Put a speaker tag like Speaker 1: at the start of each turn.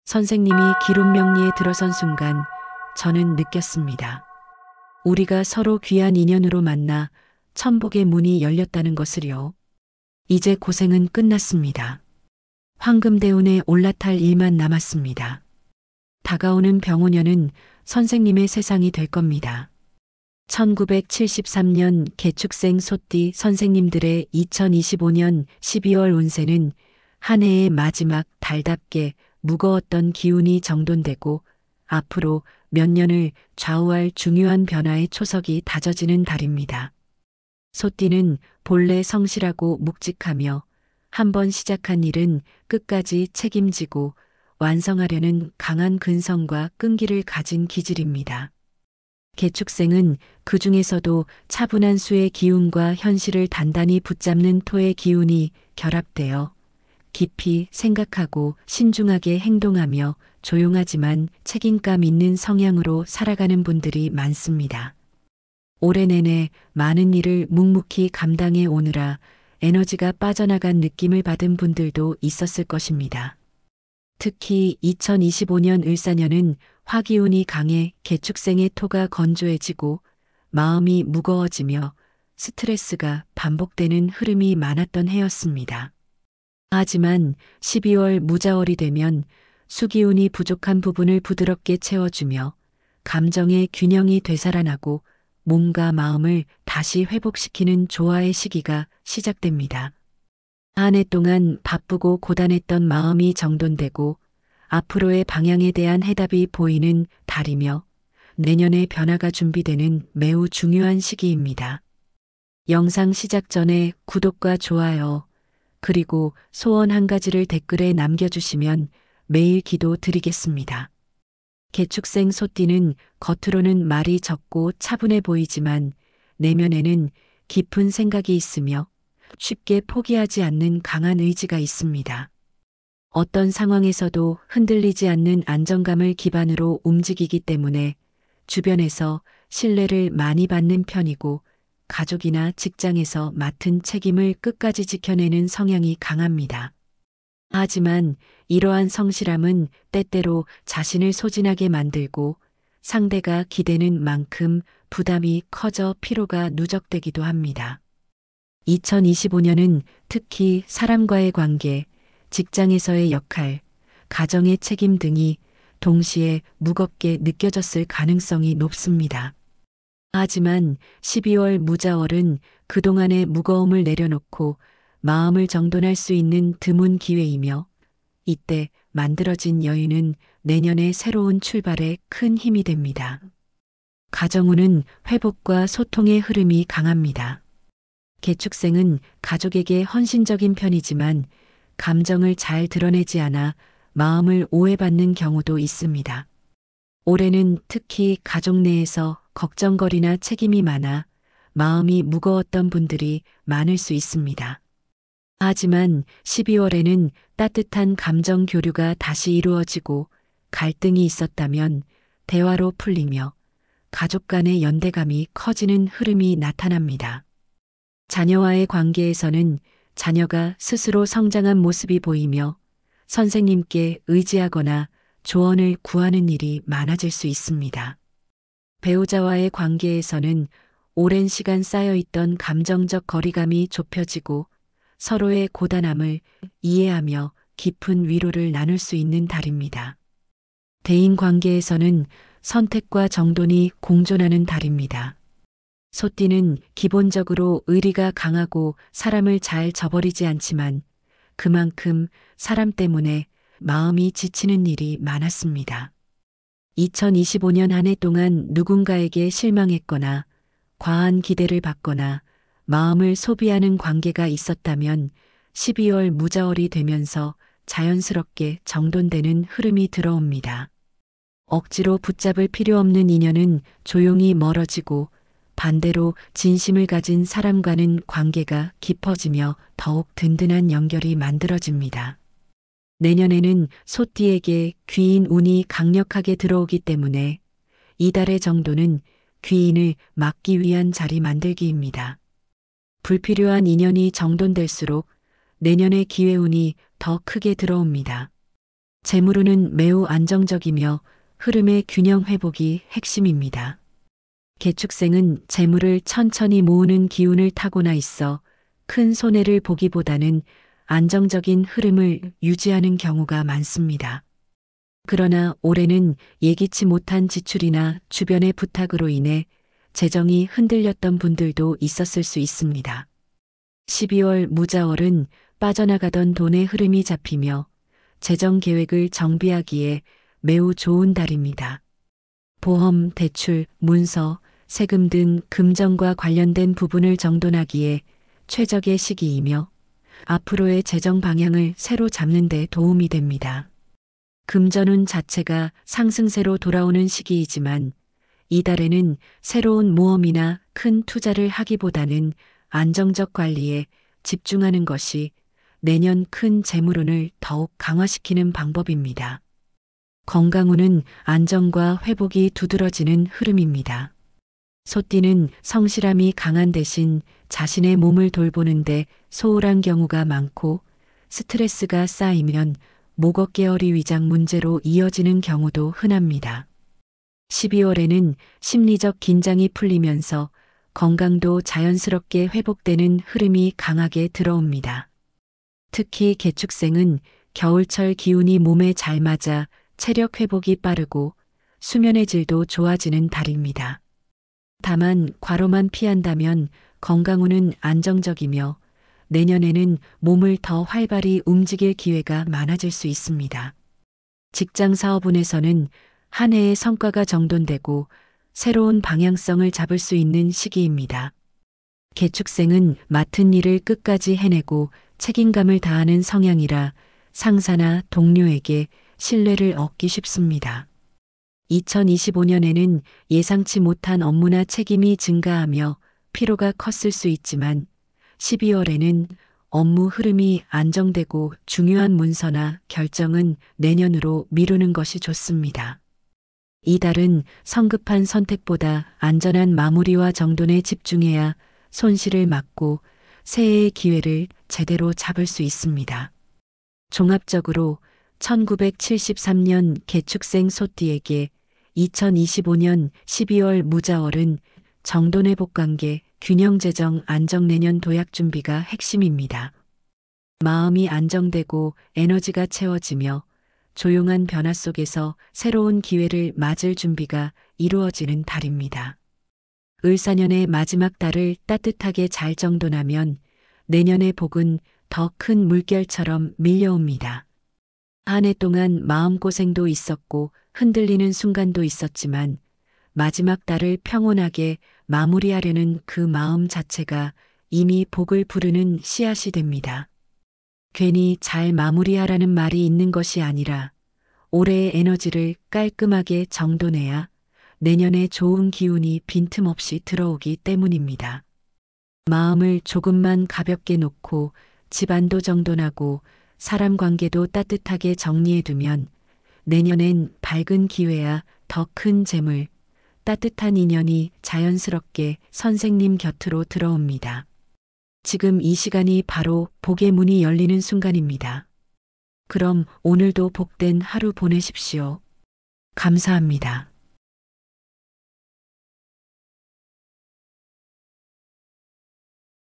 Speaker 1: 선생님이 기론명리에 들어선 순간 저는 느꼈습니다. 우리가 서로 귀한 인연으로 만나 천복의 문이 열렸다는 것을요. 이제 고생은 끝났습니다. 황금대운에 올라탈 일만 남았습니다. 다가오는 병오년은 선생님의 세상이 될 겁니다. 1973년 개축생 소띠 선생님들의 2025년 12월 운세는 한 해의 마지막 달답게 무거웠던 기운이 정돈되고 앞으로 몇 년을 좌우할 중요한 변화의 초석이 다져지는 달입니다. 소띠는 본래 성실하고 묵직하며 한번 시작한 일은 끝까지 책임지고 완성하려는 강한 근성과 끈기를 가진 기질입니다. 개축생은 그 중에서도 차분한 수의 기운과 현실을 단단히 붙잡는 토의 기운이 결합되어 깊이 생각하고 신중하게 행동하며 조용하지만 책임감 있는 성향으로 살아가는 분들이 많습니다. 올해 내내 많은 일을 묵묵히 감당해 오느라 에너지가 빠져나간 느낌을 받은 분들도 있었을 것입니다. 특히 2025년 을사년은 화기운이 강해 개축생의 토가 건조해지고 마음이 무거워지며 스트레스가 반복되는 흐름이 많았던 해였습니다. 하지만 12월 무자월이 되면 수기운이 부족한 부분을 부드럽게 채워주며 감정의 균형이 되살아나고 몸과 마음을 다시 회복시키는 조화의 시기가 시작됩니다. 한 해 동안 바쁘고 고단했던 마음이 정돈되고 앞으로의 방향에 대한 해답이 보이는 달이며 내년의 변화가 준비되는 매우 중요한 시기입니다. 영상 시작 전에 구독과 좋아요 그리고 소원 한 가지를 댓글에 남겨주시면 매일 기도 드리겠습니다. 개축생 소띠는 겉으로는 말이 적고 차분해 보이지만 내면에는 깊은 생각이 있으며 쉽게 포기하지 않는 강한 의지가 있습니다. 어떤 상황에서도 흔들리지 않는 안정감을 기반으로 움직이기 때문에 주변에서 신뢰를 많이 받는 편이고 가족이나 직장에서 맡은 책임을 끝까지 지켜내는 성향이 강합니다. 하지만 이러한 성실함은 때때로 자신을 소진하게 만들고 상대가 기대는 만큼 부담이 커져 피로가 누적되기도 합니다. 2025년은 특히 사람과의 관계, 직장에서의 역할, 가정의 책임 등이 동시에 무겁게 느껴졌을 가능성이 높습니다. 하지만 12월 무자월은 그동안의 무거움을 내려놓고 마음을 정돈할 수 있는 드문 기회이며 이때 만들어진 여유는 내년의 새로운 출발에 큰 힘이 됩니다. 가정운은 회복과 소통의 흐름이 강합니다. 개축생은 가족에게 헌신적인 편이지만 감정을 잘 드러내지 않아 마음을 오해받는 경우도 있습니다. 올해는 특히 가족 내에서 걱정거리나 책임이 많아 마음이 무거웠던 분들이 많을 수 있습니다. 하지만 12월에는 따뜻한 감정 교류가 다시 이루어지고 갈등이 있었다면 대화로 풀리며 가족 간의 연대감이 커지는 흐름이 나타납니다. 자녀와의 관계에서는 자녀가 스스로 성장한 모습이 보이며 선생님께 의지하거나 조언을 구하는 일이 많아질 수 있습니다. 배우자와의 관계에서는 오랜 시간 쌓여있던 감정적 거리감이 좁혀지고 서로의 고단함을 이해하며 깊은 위로를 나눌 수 있는 달입니다. 대인 관계에서는 선택과 정돈이 공존하는 달입니다. 소띠는 기본적으로 의리가 강하고 사람을 잘 저버리지 않지만 그만큼 사람 때문에 마음이 지치는 일이 많았습니다. 2025년 한 해 동안 누군가에게 실망했거나 과한 기대를 받거나 마음을 소비하는 관계가 있었다면 12월 무자월이 되면서 자연스럽게 정돈되는 흐름이 들어옵니다. 억지로 붙잡을 필요 없는 인연은 조용히 멀어지고 반대로 진심을 가진 사람과는 관계가 깊어지며 더욱 든든한 연결이 만들어집니다. 내년에는 소띠에게 귀인 운이 강력하게 들어오기 때문에 이달의 정도는 귀인을 막기 위한 자리 만들기입니다. 불필요한 인연이 정돈될수록 내년의 기회운이 더 크게 들어옵니다. 재물운은 매우 안정적이며 흐름의 균형 회복이 핵심입니다. 개축생은 재물을 천천히 모으는 기운을 타고나 있어 큰 손해를 보기보다는 안정적인 흐름을 유지하는 경우가 많습니다. 그러나 올해는 예기치 못한 지출이나 주변의 부탁으로 인해 재정이 흔들렸던 분들도 있었을 수 있습니다. 12월 무자월은 빠져나가던 돈의 흐름이 잡히며 재정 계획을 정비하기에 매우 좋은 달입니다. 보험, 대출, 문서, 세금 등 금전과 관련된 부분을 정돈하기에 최적의 시기이며 앞으로의 재정 방향을 새로 잡는 데 도움이 됩니다. 금전운 자체가 상승세로 돌아오는 시기이지만 이달에는 새로운 모험이나 큰 투자를 하기보다는 안정적 관리에 집중하는 것이 내년 큰 재물운을 더욱 강화시키는 방법입니다. 건강운은 안정과 회복이 두드러지는 흐름입니다. 소띠는 성실함이 강한 대신 자신의 몸을 돌보는데 소홀한 경우가 많고 스트레스가 쌓이면 목 어깨허리 위장 문제로 이어지는 경우도 흔합니다. 12월에는 심리적 긴장이 풀리면서 건강도 자연스럽게 회복되는 흐름이 강하게 들어옵니다. 특히 개축생은 겨울철 기운이 몸에 잘 맞아 체력 회복이 빠르고 수면의 질도 좋아지는 달입니다. 다만 과로만 피한다면 건강운은 안정적이며 내년에는 몸을 더 활발히 움직일 기회가 많아질 수 있습니다. 직장 사업운에서는 한 해의 성과가 정돈되고 새로운 방향성을 잡을 수 있는 시기입니다. 개축생은 맡은 일을 끝까지 해내고 책임감을 다하는 성향이라 상사나 동료에게 신뢰를 얻기 쉽습니다. 2025년에는 예상치 못한 업무나 책임이 증가하며 피로가 컸을 수 있지만 12월에는 업무 흐름이 안정되고 중요한 문서나 결정은 내년으로 미루는 것이 좋습니다. 이달은 성급한 선택보다 안전한 마무리와 정돈에 집중해야 손실을 막고 새해의 기회를 제대로 잡을 수 있습니다. 종합적으로 1973년 개축생 소띠에게 2025년 12월 무자월은 정돈회복 관계, 균형재정 안정 내년 도약 준비가 핵심입니다. 마음이 안정되고 에너지가 채워지며 조용한 변화 속에서 새로운 기회를 맞을 준비가 이루어지는 달입니다. 을사년의 마지막 달을 따뜻하게 잘 정돈하면 내년의 복은 더 큰 물결처럼 밀려옵니다. 한 해 동안 마음고생도 있었고 흔들리는 순간도 있었지만 마지막 달을 평온하게 마무리하려는 그 마음 자체가 이미 복을 부르는 씨앗이 됩니다. 괜히 잘 마무리하라는 말이 있는 것이 아니라 올해의 에너지를 깔끔하게 정돈해야 내년에 좋은 기운이 빈틈없이 들어오기 때문입니다. 마음을 조금만 가볍게 놓고 집안도 정돈하고 사람 관계도 따뜻하게 정리해두면 내년엔 밝은 기회야 더 큰 재물, 따뜻한 인연이 자연스럽게 선생님 곁으로 들어옵니다. 지금 이 시간이 바로 복의 문이 열리는 순간입니다. 그럼 오늘도 복된 하루 보내십시오. 감사합니다.